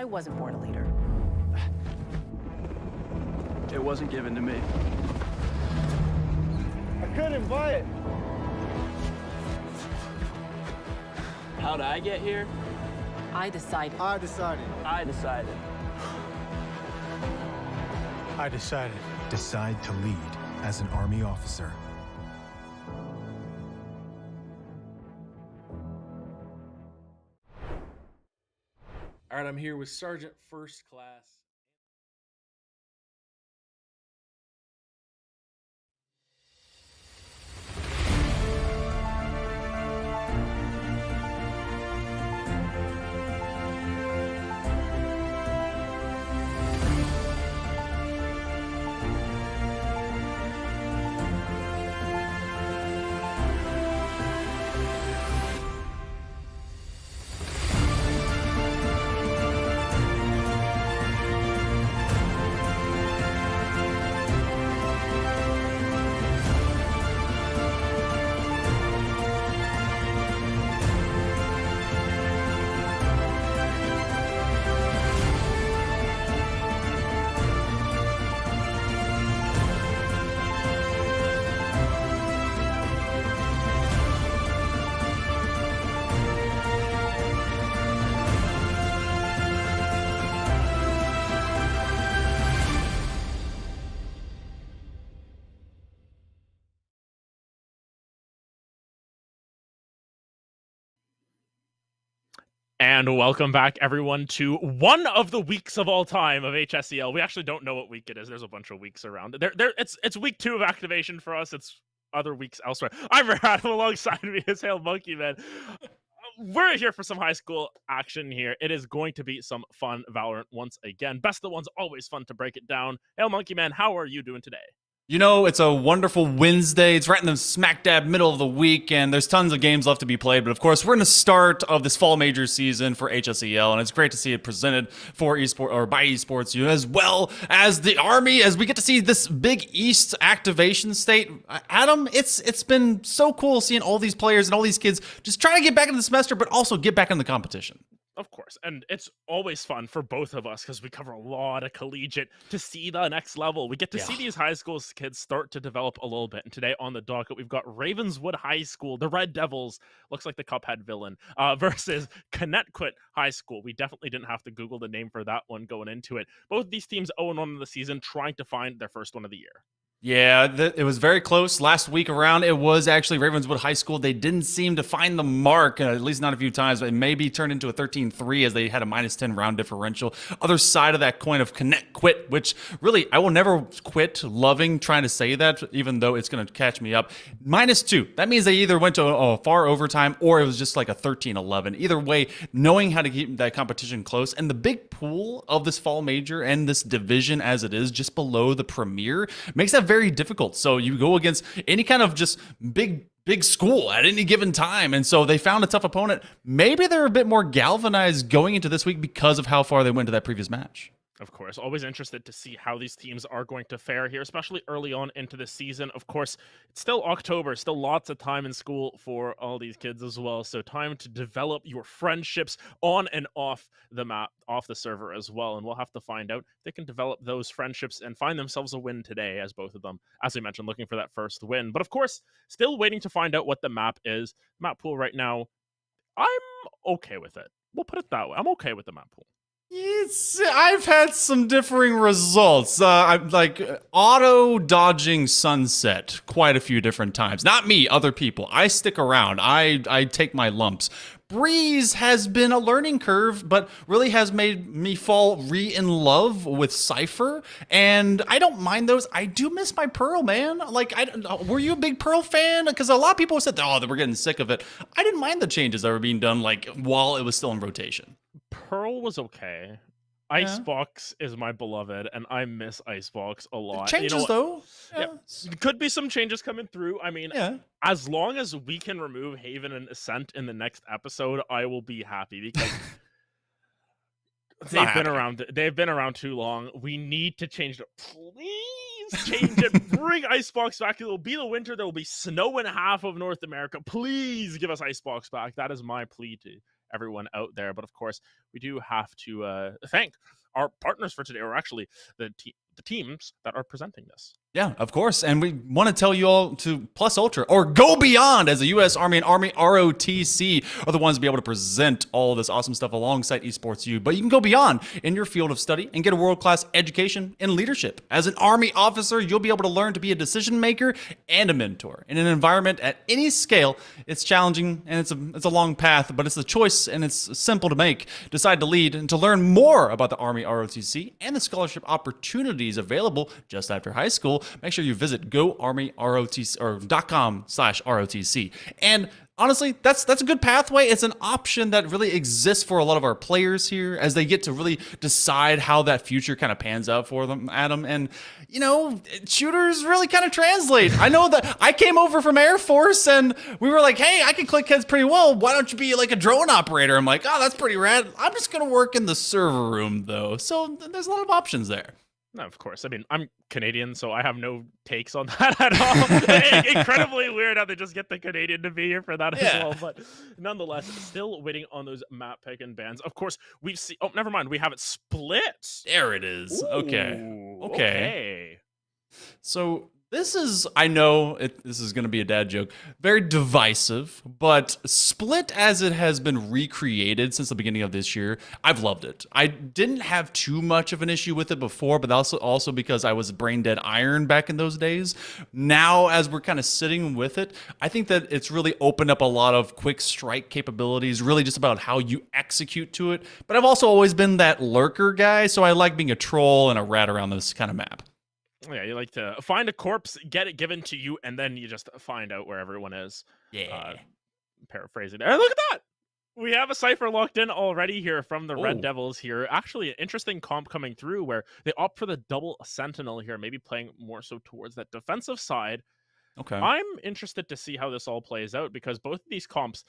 I wasn't born a leader. It wasn't given to me. I couldn't buy it. How'd I get here? I decided. I decided. I decided. I decided. Decide to lead as an Army officer. All right, I'm here with Sergeant First Class. And welcome back, everyone, to one of the weeks of all time of HSEL. We actually don't know what week it is. There's a bunch of weeks around. It's week 2 of activation for us. It's other weeks elsewhere. I'm Adam. Alongside me is Hail Monkey Man. We're here for some high school action here. It is going to be some fun Valorant once again. Best of ones, always fun to break it down. Hail Monkey Man, how are you doing today? You know, it's a wonderful Wednesday. It's right in the smack dab middle of the week, and there's tons of games left to be played. But of course, we're in the start of this fall major season for HSEL, and it's great to see it presented for esports or by esports, as well as the Army, as we get to see this big East activation state. Adam, it's been so cool seeing all these players and all these kids just trying to get back into the semester, but also get back in the competition. Of course, and it's always fun for both of us because we cover a lot of collegiate to see the next level. We get to see these high school kids start to develop a little bit. And today on the docket, we've got Ravenswood High School, the Red Devils, looks like the Cuphead villain, versus Connecticut High School. We definitely didn't have to Google the name for that one going into it. Both these teams 0-1 in the season, trying to find their first one of the year. Yeah, it was very close. Last week around, it was actually Ravenswood High School. They didn't seem to find the mark, at least not a few times. It maybe turned into a 13-3 as they had a -10 round differential. Other side of that coin of connect quit, which really, I will never quit loving trying to say that, even though it's going to catch me up. -2. That means they either went to a far overtime or it was just like a 13-11. Either way, knowing how to keep that competition close. And the big pool of this fall major and this division as it is just below the premier makes that very difficult. So you go against any kind of just big school at any given time. And so they found a tough opponent. Maybe they're a bit more galvanized going into this week because of how far they went to that previous match. Of course, always interested to see how these teams are going to fare here, especially early on into the season. Of course, it's still October, still lots of time in school for all these kids as well. So time to develop your friendships on and off the map, off the server as well. And we'll have to find out if they can develop those friendships and find themselves a win today, as both of them, as we mentioned, looking for that first win. But of course, still waiting to find out what the map is. Map pool right now, I'm okay with it. We'll put it that way. I'm okay with the map pool. I've had some differing results. I'm like auto dodging sunset quite a few different times. Not me, other people. I stick around. I take my lumps. Breeze has been a learning curve, but really has made me fall in love with Cypher, and I don't mind those. I do miss my Pearl, man. Like, were you a big Pearl fan? Because a lot of people said, oh, they were getting sick of it. I didn't mind the changes that were being done, like, while it was still in rotation. Pearl was okay. Icebox is my beloved, and I miss Icebox a lot. Changes, though. Yeah. Could be some changes coming through. I mean, as long as we can remove Haven and Ascent in the next episode, I will be happy because they've been around too long. We need to change it. Please change it. Bring Icebox back. It will be the winter. There will be snow in half of North America. Please give us Icebox back. That is my plea to everyone out there. But of course, we do have to thank our partners for today, or actually the teams that are presenting this. Yeah, of course. And we want to tell you all to Plus Ultra or go beyond, as the U.S. Army and Army ROTC are the ones to be able to present all this awesome stuff alongside Esports U. But you can go beyond in your field of study and get a world-class education and leadership. As an Army officer, you'll be able to learn to be a decision maker and a mentor. In an environment at any scale, it's challenging and it's a long path, but it's a choice and it's simple to make. Decide to lead, and to learn more about the Army ROTC and the scholarship opportunities available just after high school, make sure you visit goarmyrotc.com/ROTC. And honestly, that's a good pathway. It's an option that really exists for a lot of our players here as they get to really decide how that future kind of pans out for them, Adam. And, you know, shooters really kind of translate. I know that I came over from Air Force and we were like, hey, I can click heads pretty well. Why don't you be like a drone operator? I'm like, oh, that's pretty rad. I'm just going to work in the server room, though. So there's a lot of options there. No, of course. I mean, I'm Canadian, so I have no takes on that at all. Incredibly weird how they just get the Canadian to be here for that as well. But nonetheless, still waiting on those map pick and bans. Of course, we've seen. Oh, never mind. We have it split. There it is. Ooh, okay. So this is, I know this is going to be a dad joke, very divisive, but Split as it has been recreated since the beginning of this year, I've loved it. I didn't have too much of an issue with it before, but also because I was brain dead iron back in those days. Now, as we're kind of sitting with it, I think that it's really opened up a lot of quick strike capabilities, really just about how you execute to it. But I've also always been that lurker guy, so I like being a troll and a rat around this kind of map. Yeah, you like to find a corpse, get it given to you, and then you just find out where everyone is. Yeah. Paraphrasing there. Look at that! We have a cipher locked in already here from the Red Devils here. Actually, an interesting comp coming through where they opt for the double Sentinel here, maybe playing more so towards that defensive side. Okay. I'm interested to see how this all plays out because both of these comps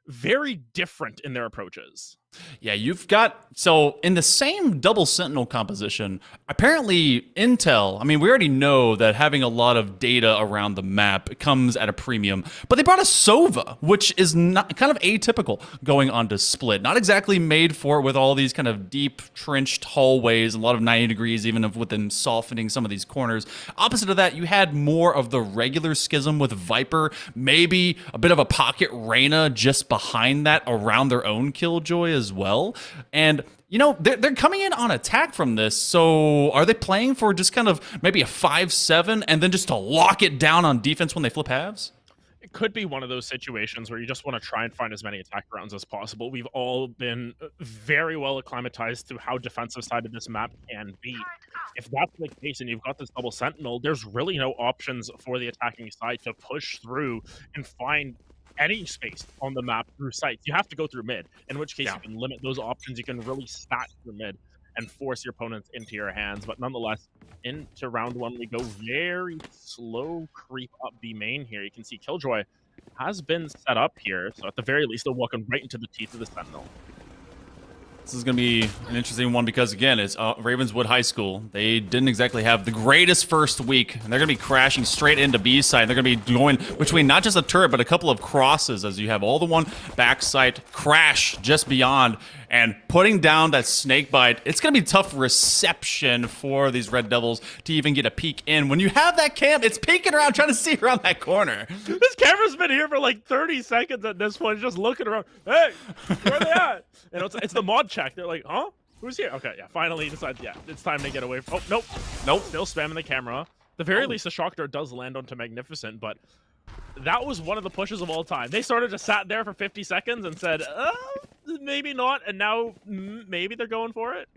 very different in their approaches. Yeah, you've got, so in the same double Sentinel composition, apparently Intel, I mean, we already know that having a lot of data around the map comes at a premium, but they brought a Sova, which is not kind of atypical going on to Split. Not exactly made for it with all these kind of deep trenched hallways, a lot of 90 degrees, even with them softening some of these corners. Opposite of that, you had more of the regular Schism with Viper, maybe a bit of a pocket Reyna just behind that around their own Killjoy as well. And you know, they're coming in on attack from this, so are they playing for just kind of maybe a 5-7 and then just to lock it down on defense when they flip halves? It could be one of those situations where you just want to try and find as many attack rounds as possible. We've all been very well acclimatized to how defensive side of this map can be. If that's the case and you've got this double Sentinel, there's really no options for the attacking side to push through and find any space on the map through sites. You have to go through mid, in which case you can limit those options. You can really stack through mid and force your opponents into your hands. But nonetheless, into round one, we go very slow creep up B main here. You can see Killjoy has been set up here. So at the very least, they're walking right into the teeth of the Sentinel. This is going to be an interesting one because, again, it's Ravenswood High School. They didn't exactly have the greatest first week. And they're going to be crashing straight into B side. They're going to be going between not just a turret, but a couple of crosses as you have all the one backside crash just beyond and putting down that snake bite. It's going to be tough reception for these Red Devils to even get a peek in. When you have that cam, it's peeking around, trying to see around that corner. This camera's been here for like 30 seconds at this point, just looking around. Hey, where are they at? And it's the mod check. They're like, huh? Who's here? Okay, yeah, finally decides, yeah, it's time to get away from. Oh, nope. Nope. Still spamming the camera. At the very least, the shock dart does land onto Magnificent, but that was one of the pushes of all time. They sort of just sat there for 50 seconds and said, maybe not, and now maybe they're going for it.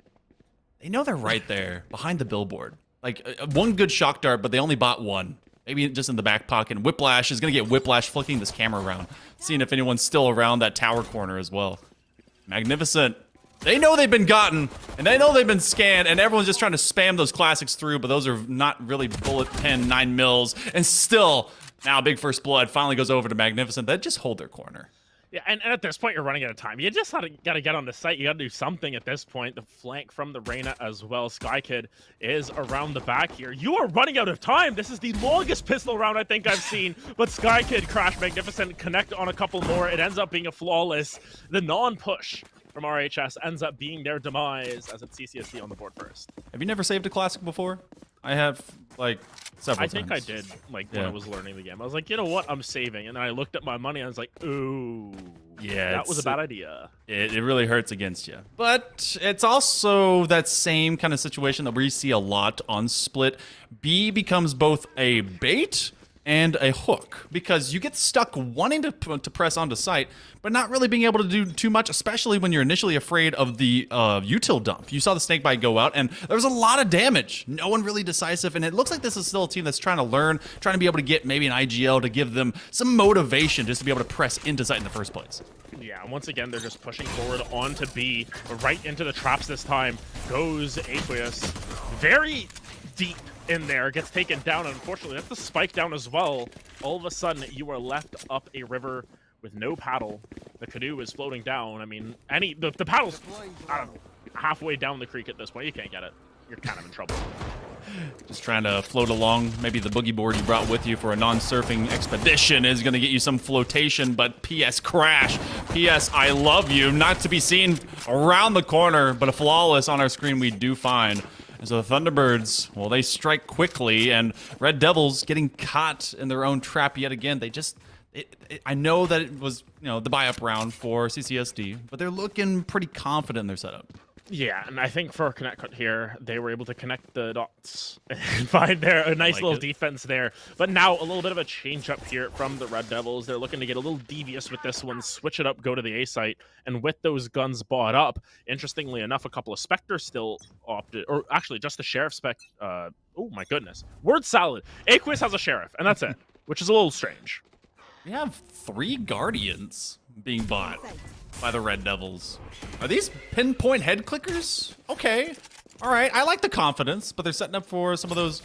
They know they're right there behind the billboard. Like, one good shock dart, but they only bought one. Maybe just in the back pocket. Whiplash is going to get Whiplash flicking this camera around, seeing if anyone's still around that tower corner as well. Magnificent. They know they've been gotten, and they know they've been scanned, and everyone's just trying to spam those classics through, but those are not really bullet pen 9 mils. And still, now Big First Blood finally goes over to Magnificent. They just hold their corner. Yeah, and at this point, you're running out of time. You just got to get on the site. You got to do something at this point. The flank from the Reyna as well. Sky Kid is around the back here. You are running out of time. This is the longest pistol round I think I've seen. But Sky Kid, Crash, Magnificent, connect on a couple more. It ends up being a flawless. The non-push from RHS ends up being their demise as it's CCSD on the board first. Have you never saved a classic before? I have, like, several times. I think I did, like, when I was learning the game. I was like, you know what? I'm saving. And then I looked at my money and I was like, ooh. Yeah, that was a bad idea. It really hurts against you. But it's also that same kind of situation that we see a lot on Split. B becomes both a bait and a hook, because you get stuck wanting to press onto site, but not really being able to do too much, especially when you're initially afraid of the util dump. You saw the snake bite go out, and there was a lot of damage. No one really decisive, and it looks like this is still a team that's trying to learn, trying to be able to get maybe an IGL to give them some motivation just to be able to press into site in the first place. Yeah, and once again, they're just pushing forward onto B, right into the traps this time. Goes Aqueous. Very deep in there, gets taken down, and unfortunately that's the spike down as well. All of a sudden you are left up a river with no paddle. The canoe is floating down. I mean, the paddle's halfway down the creek at this point. You can't get it. You're kind of in trouble. Just trying to float along. Maybe the boogie board you brought with you for a non-surfing expedition is going to get you some flotation, but PS Crash, PS I love you, not to be seen around the corner, but a flawless on our screen we do find. And so the Thunderbirds, well, they strike quickly, and Red Devils getting caught in their own trap yet again. They just, I know that it was, the buy-up round for CCSD, but they're looking pretty confident in their setup. Yeah, and I think for Connect Cut here, they were able to connect the dots and find a nice little defense there. But now a little bit of a change up here from the Red Devils. They're looking to get a little devious with this one, switch it up, go to the A site, and with those guns bought up, interestingly enough, a couple of Spectres still opted, or actually just the Sheriff Spec. Oh my goodness, word salad. Aqueous has a Sheriff, and that's it, which is a little strange. We have 3 Guardians being bought by the Red Devils. Are these pinpoint head clickers? Okay. All right. I like the confidence, but they're setting up for some of those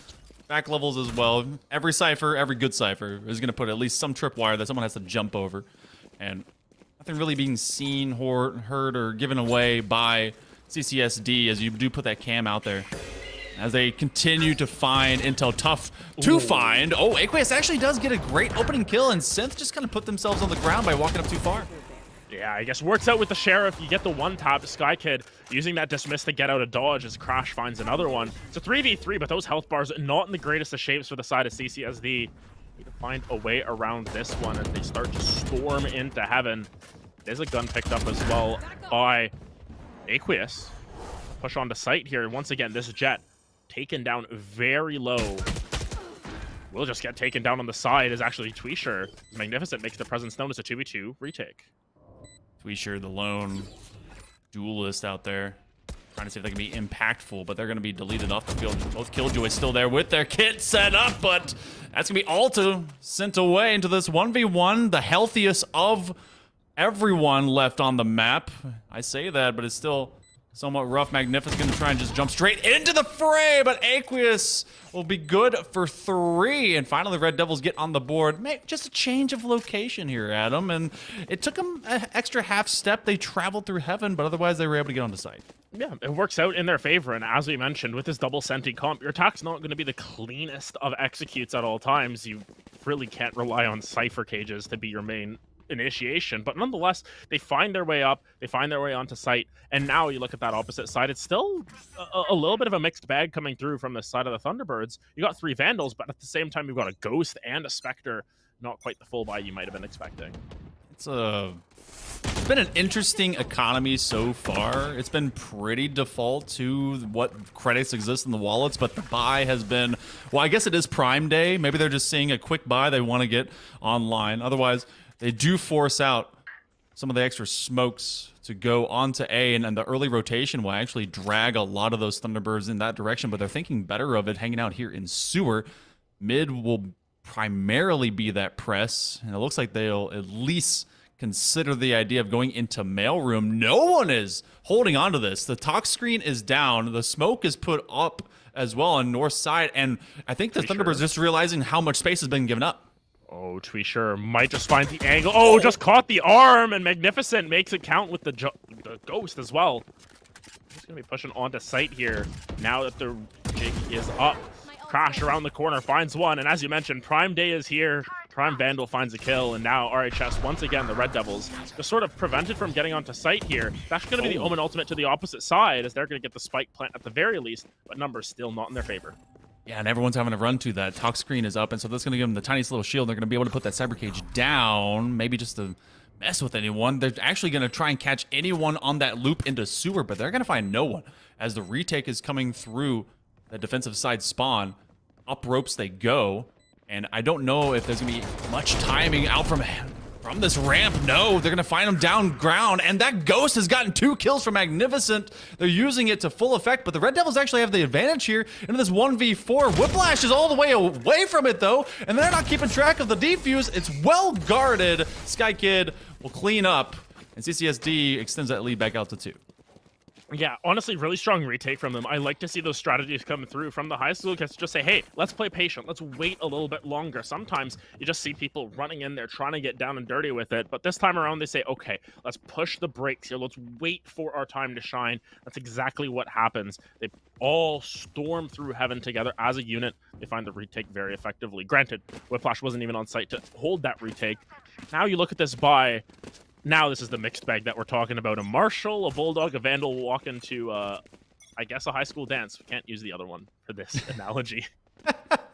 back levels as well. Every Cypher, every good Cypher is going to put at least some tripwire that someone has to jump over. And nothing really being seen, heard, or given away by CCSD as you do put that cam out there. As they continue to find intel, tough to find. Oh, Aqueous actually does get a great opening kill, and Synth just kind of put themselves on the ground by walking up too far. Yeah, I guess works out with the Sheriff. You get the one tap. Sky Kid using that dismiss to get out of dodge as Crash finds another one. It's a 3v3, but those health bars not in the greatest of shapes for the side of CCSD. Need to find a way around this one as they start to storm into heaven. There's a gun picked up as well by Aqueous. Push onto site here. Once again, this Jet taken down very low. Will just get taken down on the side is actually Tweesher. Magnificent makes the presence known as a 2v2 retake. Tweesher, the lone duelist out there, trying to see if they can be impactful, but they're going to be deleted off the field. Both Killjoys still there with their kit set up, but that's going to be Alta sent away into this 1v1, the healthiest of everyone left on the map. I say that, but it's still somewhat rough. Magnificent going to try and just jump straight into the fray, but Aqueous will be good for 3. And finally, Red Devils get on the board. Just a change of location here, Adam. And it took them an extra half step. They traveled through heaven, but otherwise they were able to get on the site. Yeah, it works out in their favor. And as we mentioned, with this double Senti comp, your attack's not going to be the cleanest of executes at all times. You really can't rely on Cypher cages to be your main initiation, but nonetheless they find their way up, they find their way onto site, and now you look at that opposite side, it's still a little bit of a mixed bag coming through from the side of the Thunderbirds. You got 3 Vandals, but at the same time you've got a Ghost and a Spectre. Not quite the full buy you might have been expecting. It's been an interesting economy so far. It's been pretty default to what credits exist in the wallets, but the buy has been, well, I guess it is Prime Day. Maybe they're just seeing a quick buy they want to get online. Otherwise they do force out some of the extra smokes to go onto A, and the early rotation will actually drag a lot of those Thunderbirds in that direction, but they're thinking better of it hanging out here in Sewer. Mid will primarily be that press, and it looks like they'll at least consider the idea of going into mailroom. No one is holding on to this. The talk screen is down. The smoke is put up as well on north side, and I think the Thunderbirds just realizing how much space has been given up. Oh, Tweesher might just find the angle. Oh, just caught the arm, and Magnificent makes it count with the Ghost as well. He's going to be pushing onto site here now that the jig is up. Crash around the corner, finds one, and as you mentioned, Prime Day is here. Prime Vandal finds a kill, and now RHS, once again, the Red Devils, just sort of prevented from getting onto site here. That's going to be the Omen ultimate to the opposite side, as they're going to get the spike plant at the very least, but numbers still not in their favor. Yeah, and everyone's having to run to that. Talk screen is up, and so that's going to give them the tiniest little shield. They're going to be able to put that Cyber Cage down, maybe just to mess with anyone. They're actually going to try and catch anyone on that loop into sewer, but they're going to find no one. As the retake is coming through the defensive side spawn, up ropes they go, and I don't know if there's going to be much timing out from this ramp. No, they're going to find him down ground, and that Ghost has gotten 2 kills from Magnificent. They're using it to full effect, but the Red Devils actually have the advantage here into this 1v4. Whiplash is all the way away from it, though, and they're not keeping track of the defuse. It's well guarded. Sky Kid will clean up, and CCSD extends that lead back out to 2. Yeah, honestly, really strong retake from them. I like to see those strategies come through from the high school kids. Just say, hey, let's play patient. Let's wait a little bit longer. Sometimes you just see people running in there trying to get down and dirty with it. But this time around, they say, okay, let's push the brakes here. Let's wait for our time to shine. That's exactly what happens. They all storm through heaven together as a unit. They find the retake very effectively. Granted, Whiplash wasn't even on site to hold that retake. Now you look at this buy. Now this is the mixed bag that we're talking about. A Marshall, a Bulldog, a Vandal will walk into, I guess, a high school dance. We can't use the other one for this analogy. That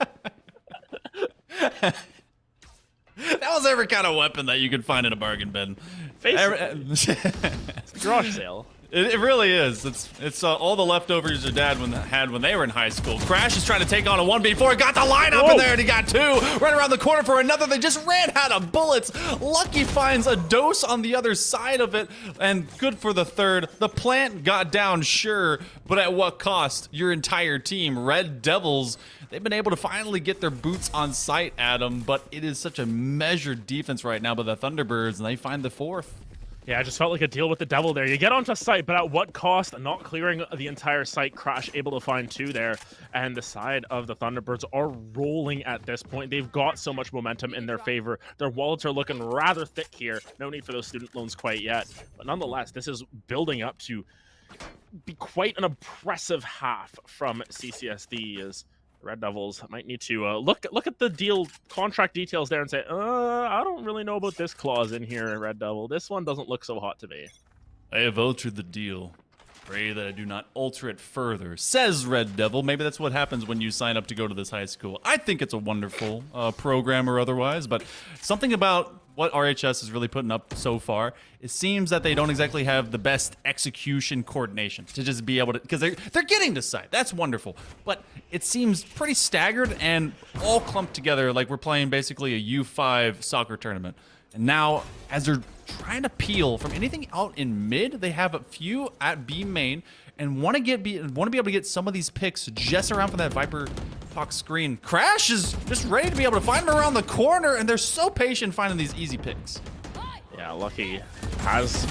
was every kind of weapon that you could find in a bargain bin. It's a garage sale. It really is. It's all the leftovers your dad had when they were in high school. Crash is trying to take on a 1v4. Got the lineup in there, and he got 2. Right around the corner for another. They just ran out of bullets. Lucky finds a dose on the other side of it, and good for the 3rd. The plant got down, sure, but at what cost? Your entire team. Red Devils, they've been able to finally get their boots on site, Adam, but it is such a measured defense right now by the Thunderbirds, and they find the 4th. Yeah, I just felt like a deal with the devil there. You get onto site, but at what cost? Not clearing the entire site. Crash able to find 2 there. And the side of the Thunderbirds are rolling at this point. They've got so much momentum in their favor. Their wallets are looking rather thick here. No need for those student loans quite yet. But nonetheless, this is building up to be quite an impressive half from CCSD as Red Devils might need to look at the deal contract details there and say, I don't really know about this clause in here, Red Devil. This one doesn't look so hot to me. I have altered the deal. Pray that I do not alter it further, says Red Devil. Maybe that's what happens when you sign up to go to this high school. I think it's a wonderful program or otherwise, but something about what RHS is really putting up so far, it seems that they don't exactly have the best execution coordination to just be able to, because they're getting to site. That's wonderful, but it seems pretty staggered and all clumped together like we're playing basically a U5 soccer tournament. And now, as they're trying to peel from anything out in mid, they have a few at B main and want to be able to get some of these picks just around from that Viper talk screen. Crash is just ready to be able to find them around the corner, and they're so patient finding these easy picks. Yeah, Lucky has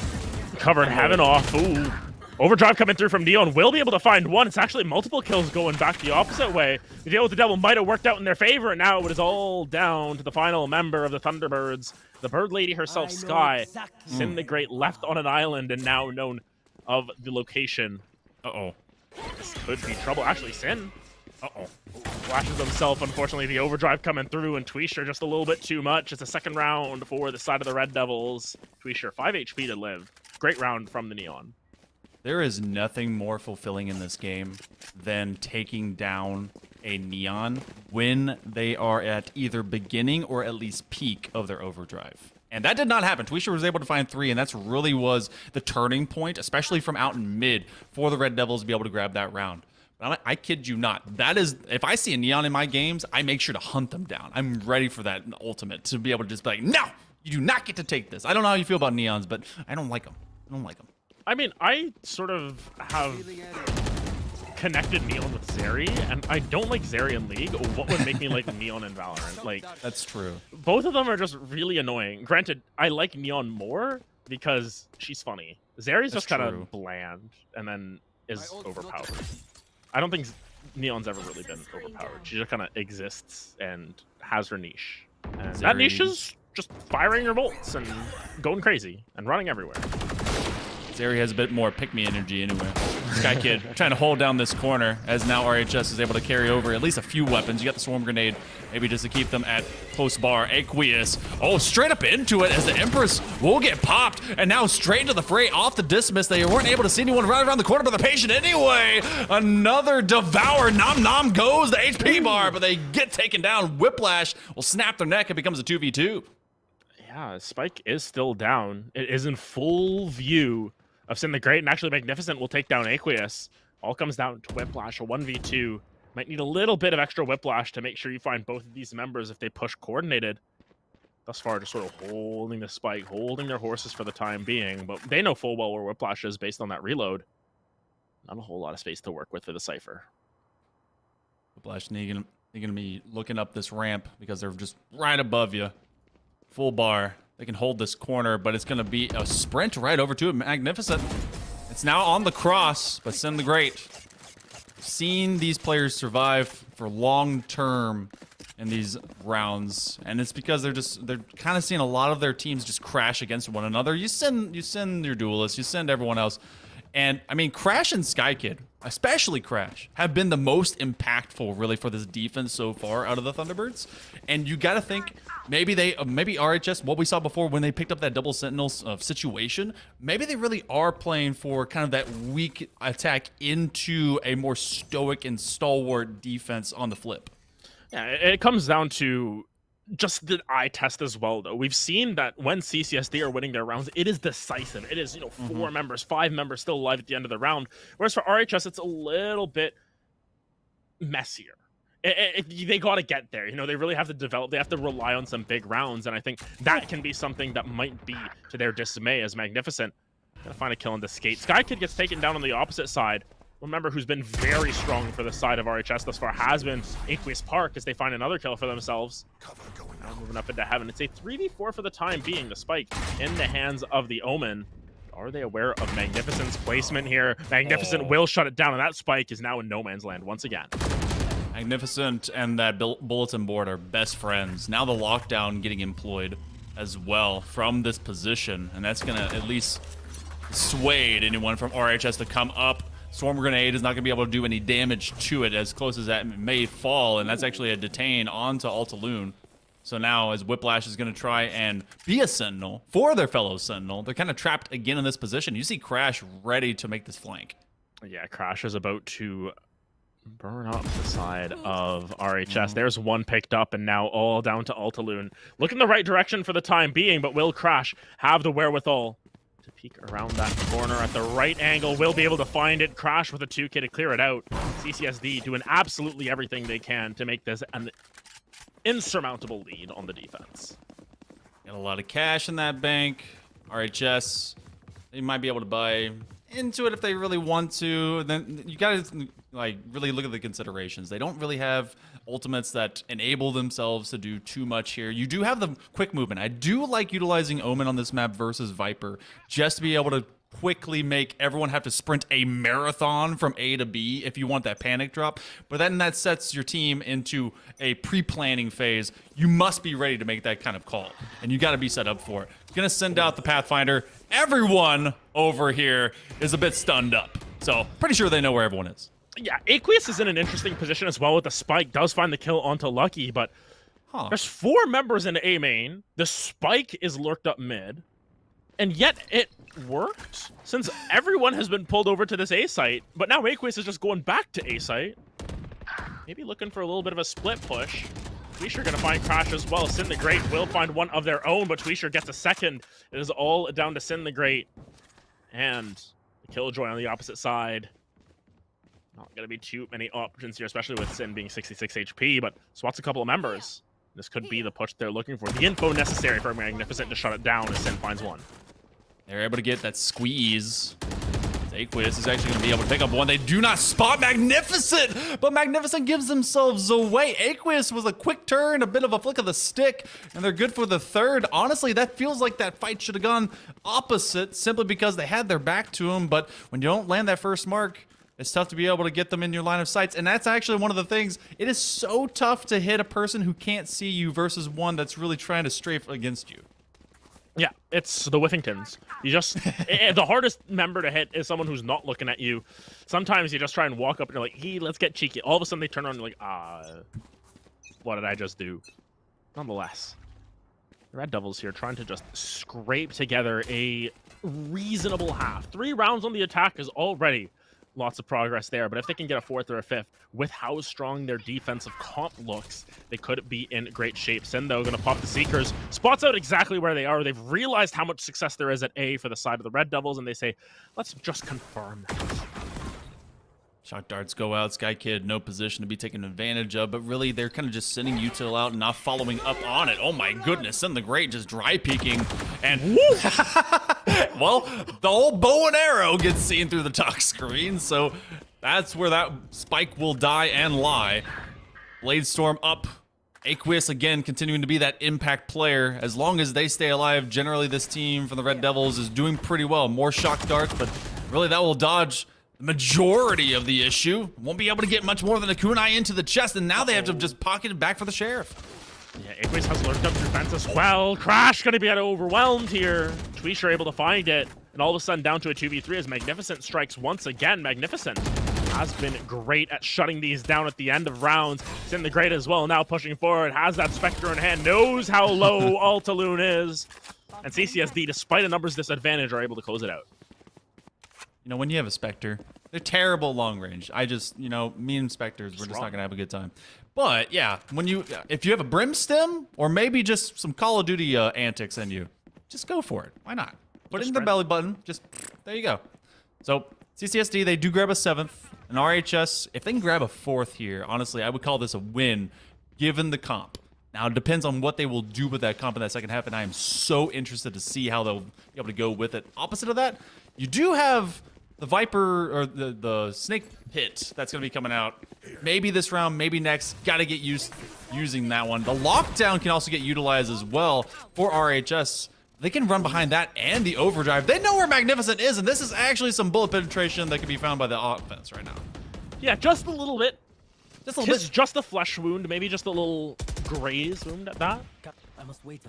covered heaven off. Ooh. Overdrive coming through from Neon. Will be able to find 1. It's actually multiple kills going back the opposite way. The deal with the devil might have worked out in their favor, and now it is all down to the final member of the Thunderbirds, the bird lady herself, Sky. Sin the Great left on an island and now known of the location. Uh-oh. This could be trouble. Actually, Sin. Uh-oh. Flashes himself, unfortunately. The overdrive coming through, and Tweesher just a little bit too much. It's a 2nd round for the side of the Red Devils. Tweesher, 5 HP to live. Great round from the Neon. There is nothing more fulfilling in this game than taking down a Neon when they are at either beginning or at least peak of their overdrive. And that did not happen. Tweesher was able to find 3, and that's really was the turning point, especially from out in mid, for the Red Devils to be able to grab that round. But I kid you not. That is, if I see a Neon in my games, I make sure to hunt them down. I'm ready for that ultimate, to be able to just be like, no, you do not get to take this. I don't know how you feel about Neons, but I don't like them. I don't like them. I mean, I sort of have connected Neon with Zeri, and I don't like Zeri in League. What would make me like Neon in Valorant? Like, that's true. Both of them are just really annoying. Granted, I like Neon more because she's funny. Zeri's just kind of bland and then is overpowered. I don't think Neon's ever really been overpowered. She just kind of exists and has her niche. And that niche is just firing her bolts and going crazy and running everywhere. Zeri has a bit more pick-me energy anyway. Sky Kid trying to hold down this corner as now RHS is able to carry over at least a few weapons. You got the Swarm Grenade, maybe just to keep them at close bar. Aqueous, straight up into it as the Empress will get popped. And now straight into the fray off the Dismiss. They weren't able to see anyone right around the corner, but the Patient anyway. Another Devour. Nom Nom goes the HP bar, but they get taken down. Whiplash will snap their neck. It becomes a 2v2. Yeah, Spike is still down. It is in full view of Sin the Great, and actually Magnificent will take down Aqueous. All comes down to Whiplash, a 1v2. Might need a little bit of extra Whiplash to make sure you find both of these members if they push coordinated. Thus far, just sort of holding the Spike, holding their horses for the time being, but they know full well where Whiplash is based on that reload. Not a whole lot of space to work with for the Cypher. Whiplash, they're gonna be looking up this ramp because they're just right above you. Full bar. They can hold this corner, but it's going to be a sprint right over to it. Magnificent. It's now on the cross, but Sin the Great. Seen these players survive for long term in these rounds, and it's because they're kind of seeing a lot of their teams just crash against one another. You send your duelists, you send everyone else. And, I mean, Crash and Sky Kid, especially Crash, have been the most impactful, really, for this defense so far out of the Thunderbirds. And you got to think, maybe RHS, what we saw before when they picked up that double Sentinel situation, maybe they really are playing for kind of that weak attack into a more stoic and stalwart defense on the flip. Yeah, it comes down to just the eye test as well, though. We've seen that when CCSD are winning their rounds, it is decisive. It is, 4 members, 5 members still alive at the end of the round. Whereas for RHS, it's a little bit messier. They got to get there. They really have to develop. They have to rely on some big rounds, and I think that can be something that might be to their dismay as Magnificent. Gonna find a kill on the skate. Sky Kid gets taken down on the opposite side. One member who's been very strong for the side of RHS thus far has been Aqueous Park as they find another kill for themselves. Now moving up into heaven. It's a 3v4 for the time being. The Spike in the hands of the Omen. Are they aware of Magnificent's placement here? Magnificent will shut it down, and that Spike is now in no man's land once again. Magnificent and that bulletin board are best friends. Now the lockdown getting employed as well from this position, and that's going to at least sway anyone from RHS to come up. Swarm Grenade is not going to be able to do any damage to it as close as that may fall, and that's actually a detain onto Altaloon. So now as Whiplash is going to try and be a Sentinel for their fellow Sentinel, they're kind of trapped again in this position. You see Crash ready to make this flank. Yeah, Crash is about to burn up the side of RHS. There's one picked up, and now all down to Altaloon. Look in the right direction for the time being, but will Crash have the wherewithal to peek around that corner at the right angle? Will be able to find it. Crash with a 2K to clear it out. CCSD doing absolutely everything they can to make this an insurmountable lead on the defense. Got a lot of cash in that bank. RHS, they might be able to buy into it if they really want to. Then you gotta really look at the considerations. They don't really have ultimates that enable themselves to do too much here. You do have the quick movement. I do like utilizing Omen on this map versus Viper just to be able to quickly make everyone have to sprint a marathon from A to B if you want that panic drop. But then that sets your team into a pre-planning phase. You must be ready to make that kind of call, and you got to be set up for it. You're gonna send out the Pathfinder. Everyone over here is a bit stunned up, so pretty sure they know where everyone is. Yeah, Aqueous is in an interesting position as well with the Spike. Does find the kill onto Lucky, but there's 4 members in A main. The Spike is lurked up mid, and yet it worked since everyone has been pulled over to this A site. But now Aqueous is just going back to A site. Maybe looking for a little bit of a split push. Twisher gonna find Crash as well. Sin the Great will find one of their own, but Twisher gets a second. It is all down to Sin the Great. And the Killjoy on the opposite side. Not gonna be too many options here, especially with Sin being 66 HP, but swats a couple of members. This could be the push they're looking for. The info necessary for Magnificent to shut it down as Sin finds one. They're able to get that squeeze. Aqueous is actually going to be able to pick up one. They do not spot Magnificent, but Magnificent gives themselves away. Aqueous was a quick turn, a bit of a flick of the stick, and they're good for the third. Honestly, that feels like that fight should have gone opposite simply because they had their back to him, but when you don't land that first mark, It's tough to be able to get them in your line of sights, and that's actually one of the things. It is so tough to hit a person who can't see you versus one that's really trying to strafe against you. Yeah, it's the Whiffingtons. You just the hardest member to hit is someone who's not looking at you. Sometimes you just try and walk up and you're like, hey, let's get cheeky. All of a sudden they turn around and you're like, what did I just do? Nonetheless, the Red Devils here trying to just scrape together a reasonable half. 3 rounds on the attack is already lots of progress there, but if they can get a 4th or a 5th, with how strong their defensive comp looks, they could be in great shape. Sendo going to pop the Seekers, spots out exactly where they are. They've realized how much success there is at A for the side of the Red Devils, and they say, let's just confirm that. Shock darts go out. Sky Kid, no position to be taken advantage of, but really they're kind of just sending util out and not following up on it. Oh my goodness, Send the Great just dry peeking. And well, the old bow and arrow gets seen through the tuck screen, so that's where that spike will die and lie. Blade Storm up. Aqueous again continuing to be that impact player. As long as they stay alive, generally this team from the Red Devils is doing pretty well. More shock darts, but really that will dodge the majority of the issue. Won't be able to get much more than a kunai into the chest, and now they have to just pocket it back for the sheriff. Yeah, Aqueous has lurked up through fence as well. Crash gonna be overwhelmed here. Tweesh are able to find it, and all of a sudden down to a 2v3 as Magnificent strikes once again. Magnificent has been great at shutting these down at the end of rounds. Send the Great as well, now pushing forward, has that Spectre in hand, knows how low Altaloon is. And CCSD, despite a numbers disadvantage, are able to close it out. You know, when you have a Spectre, they're terrible long range. Me and Spectres, we're just not gonna have a good time. But yeah, if you have a Brimstem or maybe just some Call of Duty antics in you, just go for it. Why not? Put it in the belly button. Just there you go. So CCSD, they do grab a 7th, and RHS, if they can grab a 4th here, honestly, I would call this a win, given the comp. Now, it depends on what they will do with that comp in that second half, and I am so interested to see how they'll be able to go with it. Opposite of that, you do have the Viper, or the Snake Pit that's going to be coming out. Maybe this round, maybe next. Got to get using that one. The Lockdown can also get utilized as well for RHS. They can run behind that and the Overdrive. They know where Magnificent is, and this is actually some bullet penetration that can be found by the offense right now. Yeah, just a little bit. Just a little bit. Just a flesh wound, maybe just a little graze wound at that.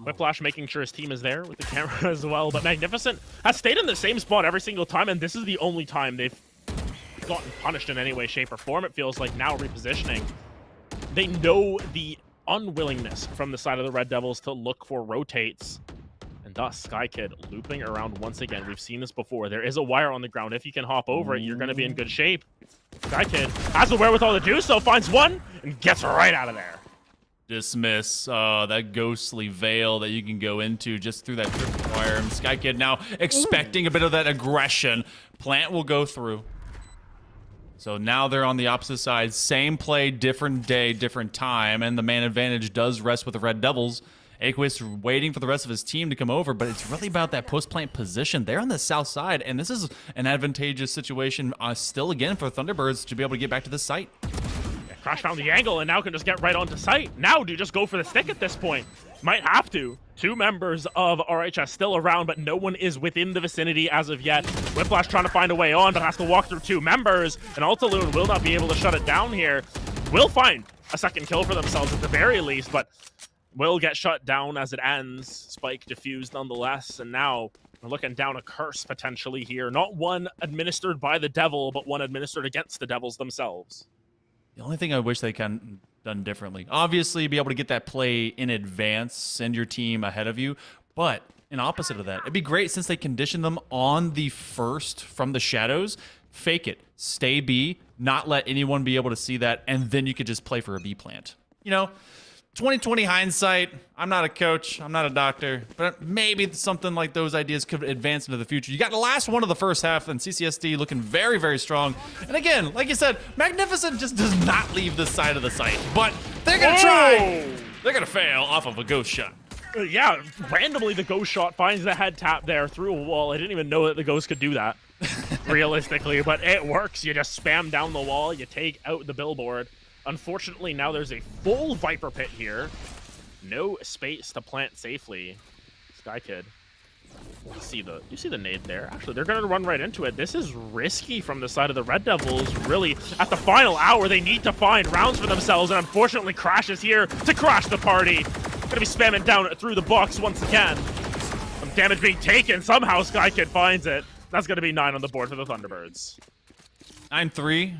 Whiplash making sure his team is there with the camera as well, but Magnificent has stayed in the same spot every single time, and this is the only time they've gotten punished in any way, shape, or form. It feels like now repositioning. They know the unwillingness from the side of the Red Devils to look for rotates, and thus Sky Kid looping around once again. We've seen this before. There is a wire on the ground. If you can hop over it, you're going to be in good shape. Sky Kid has the wherewithal to do so, finds one, and gets right out of there. Dismiss that ghostly veil that you can go into just through that triple wire. And Sky Kid now expecting a bit of that aggression. Plant will go through. So now they're on the opposite side. Same play, different day, different time. And the man advantage does rest with the Red Devils. Aqueous waiting for the rest of his team to come over, but it's really about that post-plant position. They're on the south side, and this is an advantageous situation still again for Thunderbirds to be able to get back to the site. Yeah, Crash found the angle and now can just get right onto site. Now do you just go for the stick at this point? Might have to. 2 members of RHS still around, but no one is within the vicinity as of yet. Whiplash trying to find a way on, but has to walk through 2 members, and Altaloon will not be able to shut it down here. Will find a second kill for themselves at the very least, but will get shut down as it ends. Spike diffused nonetheless, and now we're looking down a curse potentially here. Not one administered by the devil, but one administered against the devils themselves. The only thing I wish they can done differently, obviously, be able to get that play in advance, send your team ahead of you, but in opposite of that, it'd be great since they conditioned them on the first from the shadows, fake it, stay B, not let anyone be able to see that, and then you could just play for a B plant. 2020 hindsight, I'm not a coach, I'm not a doctor, but maybe something like those ideas could advance into the future. You got the last one of the first half, and CCSD looking very, very strong. And again, like you said, Magnificent just does not leave this side of the site, but they're gonna try. They're gonna fail off of a ghost shot. Yeah, randomly the ghost shot finds the head tap there through a wall. I didn't even know that the ghost could do that, realistically, but it works. You just spam down the wall, you take out the billboard. Unfortunately, now there's a full Viper pit here. No space to plant safely. Sky Kid You see the nade there. Actually, they're going to run right into it. This is risky from the side of the Red Devils. Really, at the final hour, they need to find rounds for themselves, and unfortunately, Crash is here to crash the party. Going to be spamming down through the box once again. Some damage being taken. Somehow, SkyKid finds it. That's going to be 9 on the board for the Thunderbirds. 9-3.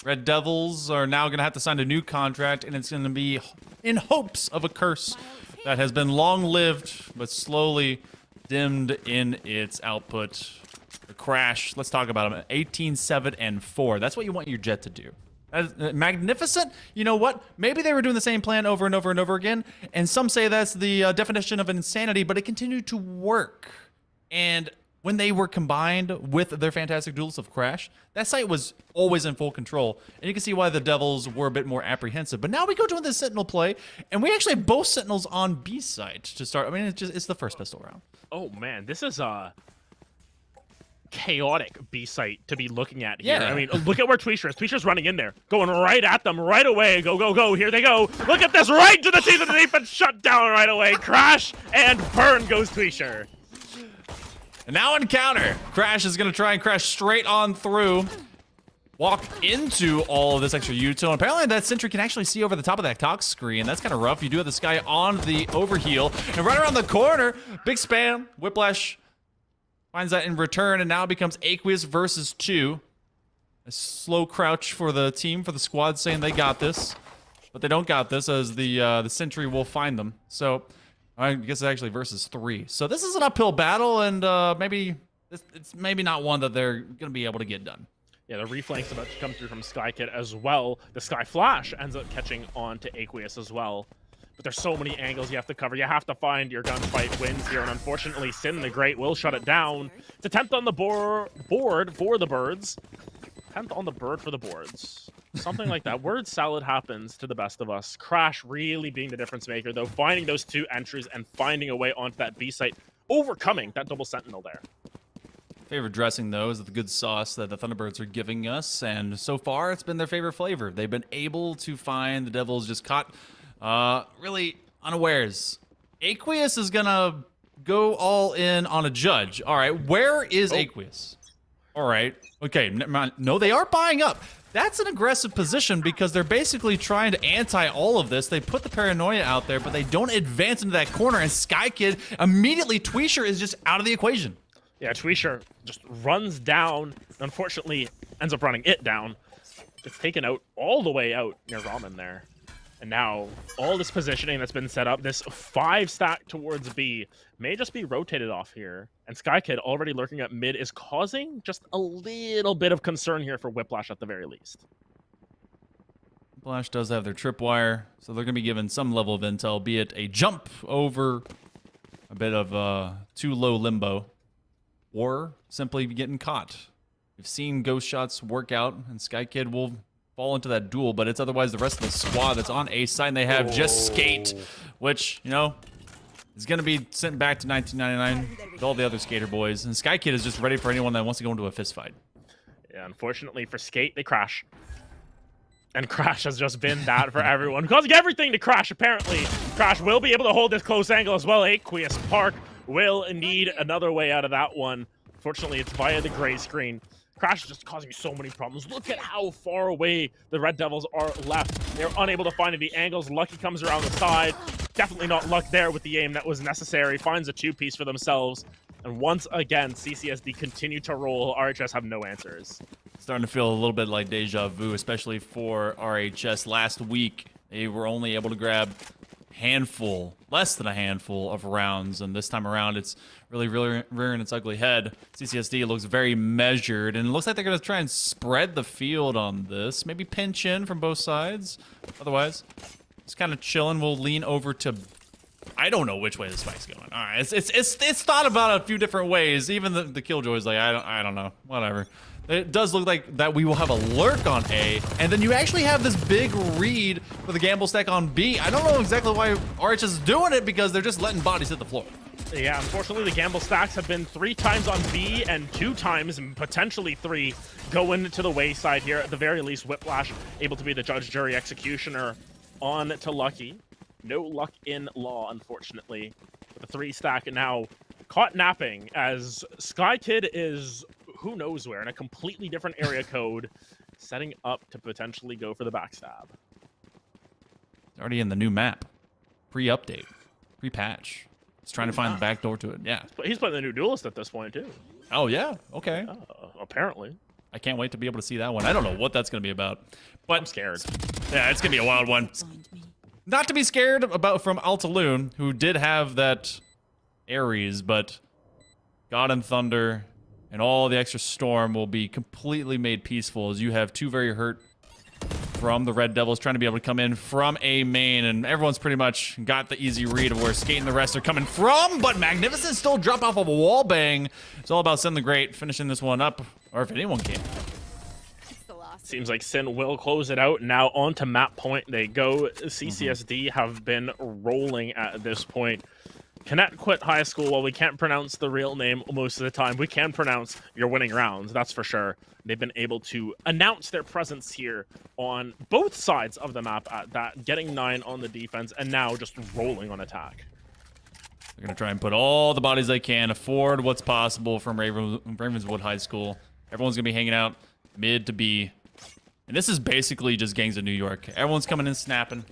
Red Devils are now going to have to sign a new contract, and it's going to be in hopes of a curse that has been long-lived, but slowly dimmed in its output. The Crash, let's talk about them. 18-7-4. That's what you want your Jet to do. Magnificent. You know what? Maybe they were doing the same plan over and over and over again, and some say that's the definition of insanity, but it continued to work. And when they were combined with their fantastic duels of Crash, that site was always in full control, and you can see why the Devils were a bit more apprehensive. But now we go to the Sentinel play, and we actually have both Sentinels on B site to start. I mean, it's the first pistol round. Oh man, this is a chaotic B site to be looking at here. Yeah. I mean, look at where Tweesher is. Tweesher's running in there, going right at them right away. Go, go, go. Here they go. Look at this, right to the teeth of the defense, shut down right away. Crash and burn goes Tweesher. And now encounter. Crash is going to try and crash straight on through. Walk into all of this extra util. Apparently that Sentry can actually see over the top of that Cox screen. That's kind of rough. You do have this guy on the overheal. And right around the corner, big spam. Whiplash finds that in return, and now it becomes Aqueous versus 2. A slow crouch for the team, for the squad, saying they got this. But they don't got this, as the Sentry will find them. So I guess it's actually versus 3. So this is an uphill battle, and it's maybe not one that they're going to be able to get done. Yeah, the reflank's about to come through from SkyKid as well. The Sky Flash ends up catching on to Aqueous as well. But there's so many angles you have to cover. You have to find your gunfight wins here, and unfortunately, Sin the Great will shut it down. It's a 10th on the board for the Birds. 10th on the board for the Boards. Something like that. Word salad happens to the best of us. Crash really being the difference maker, though, finding those 2 entries and finding a way onto that B site, overcoming that double sentinel there. Favorite dressing, though, is the good sauce that the Thunderbirds are giving us, and so far it's been their favorite flavor. They've been able to find the Devils just caught really unawares. Aqueous is gonna go all in on a Judge. All right, where is Aqueous? All right, okay, no, they are buying up. That's an aggressive position because they're basically trying to anti all of this. They put the paranoia out there, but they don't advance into that corner, and SkyKid immediately, Tweesher is just out of the equation. Yeah, Tweesher just runs down. Unfortunately, ends up running it down. It's taken out all the way out near Ramen there. And now, all this positioning that's been set up, this 5 stack towards B, may just be rotated off here. And SkyKid, already lurking at mid, is causing just a little bit of concern here for Whiplash at the very least. Whiplash does have their tripwire, so they're going to be given some level of intel, be it a jump over a bit of too low limbo, or simply getting caught. We've seen ghost shots work out, and SkyKid will fall into that duel, but it's otherwise the rest of the squad that's on A side, and they have just Skate, which, you know, is going to be sent back to 1999 with all the other Skater boys, and SkyKid is just ready for anyone that wants to go into a fist fight. Yeah, unfortunately for Skate, they crash. And Crash has just been that for everyone, causing everything to crash, apparently. Crash will be able to hold this close angle as well. Aqueous Park will need another way out of that one. Fortunately, it's via the gray screen. Crash is just causing so many problems. Look at how far away the Red Devils are left. They're unable to find any angles. Lucky comes around the side. Definitely not luck there with the aim that was necessary. Finds a 2-piece for themselves. And once again, CCSD continue to roll. RHS have no answers. Starting to feel a little bit like deja vu, especially for RHS. Last week, they were only able to grab less than a handful of rounds, and this time around it's really rearing its ugly head. CCSD looks very measured, and it looks like they're going to try and spread the field on this, maybe pinch in from both sides. Otherwise, it's kind of chilling. We'll lean over to, I don't know which way the spike's going. All right, it's thought about a few different ways. Even the Killjoy's like, I don't know, whatever. It does look like that we will have a lurk on A, and then you actually have this big read for the gamble stack on B. I don't know exactly why RH is doing it, because they're just letting bodies hit the floor. Yeah, unfortunately, the gamble stacks have been 3 times on B and 2 times, and potentially 3, going to the wayside here. At the very least, Whiplash able to be the judge, jury, executioner on to Lucky. No luck in law, unfortunately. With the 3 stack now caught napping as Sky Kid is who knows where in a completely different area code, setting up to potentially go for the backstab. It's already in the new map. Pre-update. Pre-patch. He's trying to find the back door to it. Yeah. But he's playing the new Duelist at this point, too. Oh, yeah? Okay. Apparently. I can't wait to be able to see that one. I don't know what that's going to be about. But I'm scared. Yeah, it's going to be a wild one. Not to be scared about from Altaloon, who did have that Ares, but God and Thunder and all the extra Storm will be completely made peaceful as you have two very hurt from the Red Devils trying to be able to come in from A main, and everyone's pretty much got the easy read of where Skate and the rest are coming from, but Magnificent still drop off of a wall bang. It's all about Sin the Great finishing this one up, or if anyone can. Seems like Sin will close it out. Now on to map point they go. CCSD have been rolling at this point. Cannot quit high school. While we can't pronounce the real name most of the time, we can pronounce your winning rounds, that's for sure. They've been able to announce their presence here on both sides of the map at that, getting 9 on the defense, and now just rolling on attack. They're going to try and put all the bodies they can, afford what's possible from Ravenswood High School. Everyone's going to be hanging out mid to B. And this is basically just Gangs of New York. Everyone's coming in snapping.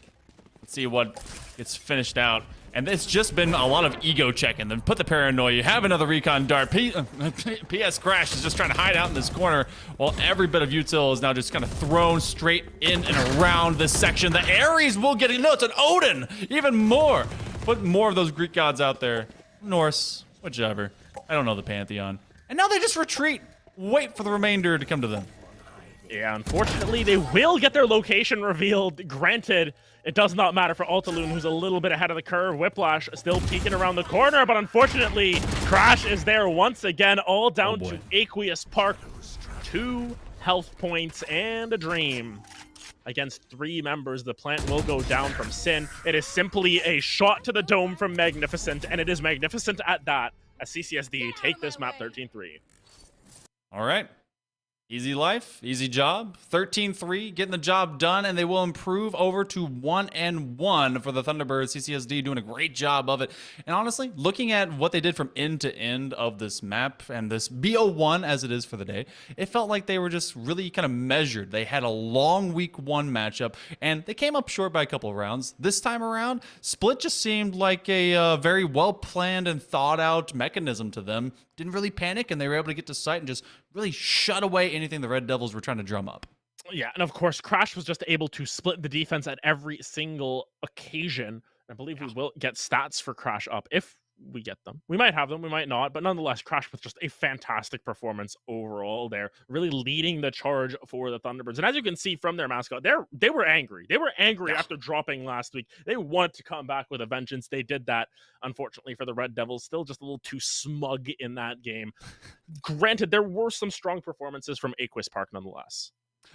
Let's see what gets finished out. And it's just been a lot of ego checking. Then put the paranoia. You have another recon dart. PS Crash is just trying to hide out in this corner while every bit of util is now just kind of thrown straight in and around this section. The Ares will get it. No, it's an Odin. Even more. Put more of those Greek gods out there. Norse, whichever. I don't know the Pantheon. And now they just retreat. Wait for the remainder to come to them. Yeah, unfortunately, they will get their location revealed. Granted, it does not matter for Altaloon, who's a little bit ahead of the curve. Whiplash still peeking around the corner, but unfortunately, Crash is there once again, all down to Aqueous Park. 2 health points and a dream. Against 3 members, the plant will go down from Sin. It is simply a shot to the dome from Magnificent, and it is Magnificent at that, as CCSD take this map 13-3. All right. Easy life, easy job. 13-3, getting the job done, and they will improve over to 1-1 for the Thunderbirds. CCSD doing a great job of it. And honestly, looking at what they did from end to end of this map and this BO1 as it is for the day, it felt like they were just really kind of measured. They had a long week 1 matchup, and they came up short by a couple of rounds. This time around, Split just seemed like a very well-planned and thought-out mechanism to them. Didn't really panic, and they were able to get to site and just really shut away anything the Red Devils were trying to drum up. Yeah, and of course, Crash was just able to split the defense at every single occasion. I believe we will get stats for Crash up if we get them. We might have them, we might not, but nonetheless, Crash with just a fantastic performance overall there, really leading the charge for the Thunderbirds. And as you can see from their mascot, they were angry. They were angry after dropping last week. They wanted to come back with a vengeance. They did that, unfortunately, for the Red Devils. Still just a little too smug in that game. Granted, there were some strong performances from Aqueous Park nonetheless.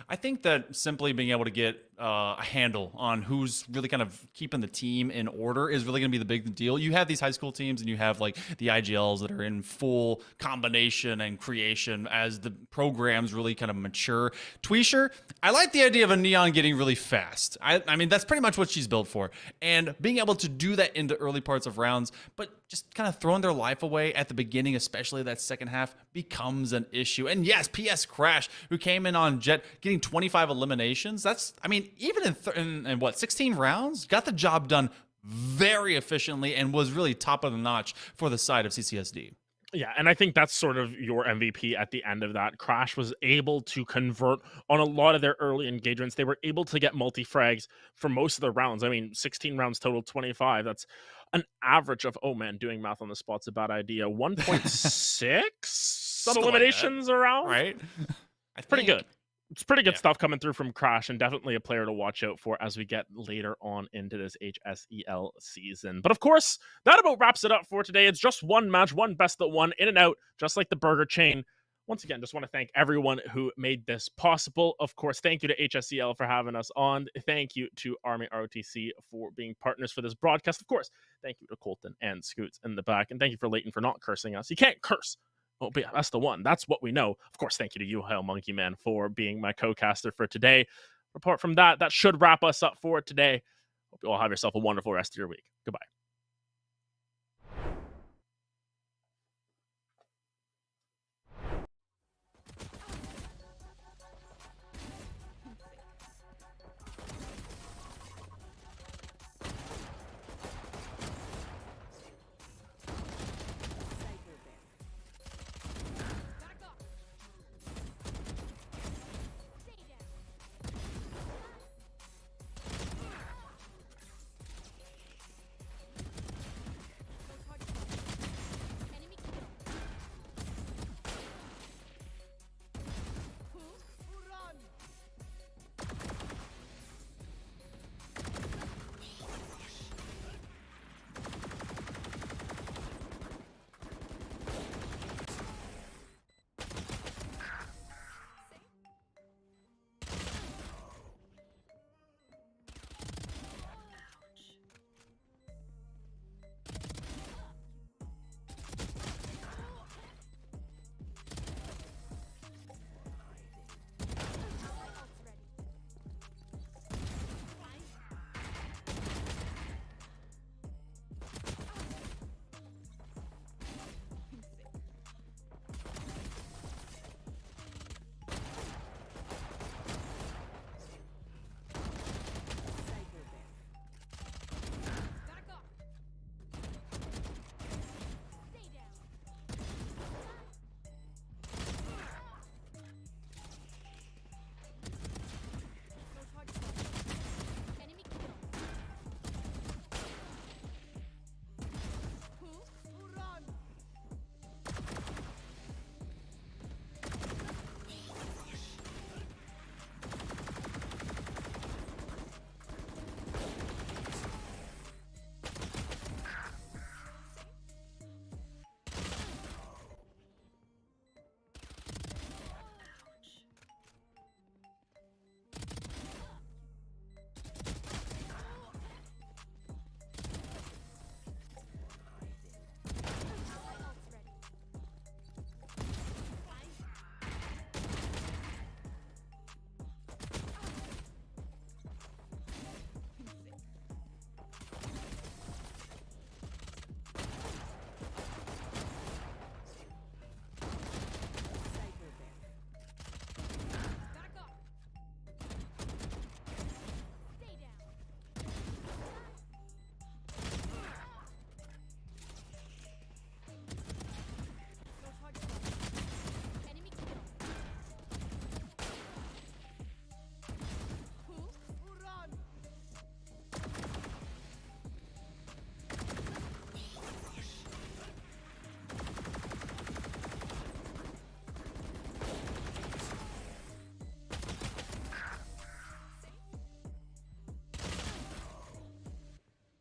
I think that simply being able to get a handle on who's really kind of keeping the team in order is really going to be the big deal. You have these high school teams and you have like the IGLs that are in full combination and creation as the programs really kind of mature. Tweesher, I like the idea of a Neon getting really fast. I mean, that's pretty much what she's built for. And being able to do that into early parts of rounds, but just kind of throwing their life away at the beginning, especially that second half, becomes an issue. And yes, PS Crash, who came in on Jet, getting 25 eliminations. That's, I mean, even in what, 16 rounds? Got the job done very efficiently and was really top of the notch for the side of CCSD. Yeah, and I think that's sort of your MVP at the end of that. Crash was able to convert on a lot of their early engagements. They were able to get multi-frags for most of the rounds. I mean, 16 rounds total, 25. That's an average of, oh man, doing math on the spot's a bad idea, 1.6 eliminations like around? Right? Pretty good. It's pretty good stuff coming through from Crash, and definitely a player to watch out for as we get later on into this HSEL season. But of course, that about wraps it up for today. It's just one match, one best of one, in and out, just like the burger chain. Once again, just want to thank everyone who made this possible. Of course, thank you to HSEL for having us on. Thank you to Army ROTC for being partners for this broadcast. Of course, thank you to Colton and Scoots in the back. And thank you for Leighton for not cursing us. You can't curse. Oh, but yeah, that's the one. That's what we know. Of course, thank you to you, Hail Monkey Man, for being my co-caster for today. Apart from that, that should wrap us up for today. Hope you all have yourself a wonderful rest of your week. Goodbye.